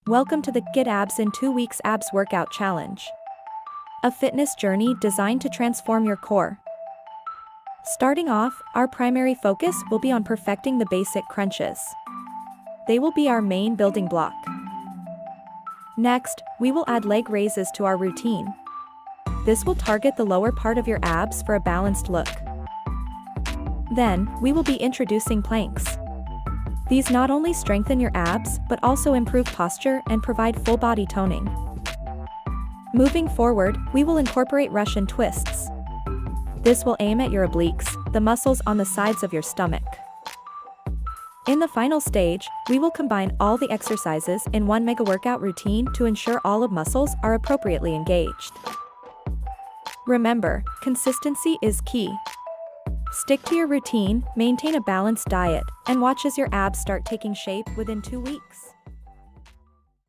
Welcome to the Get Abs in 2 Weeks Abs Workout Challenge, a fitness journey designed to transform your core. Starting off, our primary focus will be on perfecting the basic crunches. They will be our main building block. Next, we will add leg raises to our routine. This will target the lower part of your abs for a balanced look. Then, we will be introducing planks. These not only strengthen your abs, but also improve posture and provide full body toning. Moving forward, we will incorporate Russian twists. This will aim at your obliques, the muscles on the sides of your stomach. In the final stage, we will combine all the exercises in one mega workout routine to ensure all of muscles are appropriately engaged. Remember, consistency is key. Stick to your routine, maintain a balanced diet, and watch as your abs start taking shape within 2 weeks.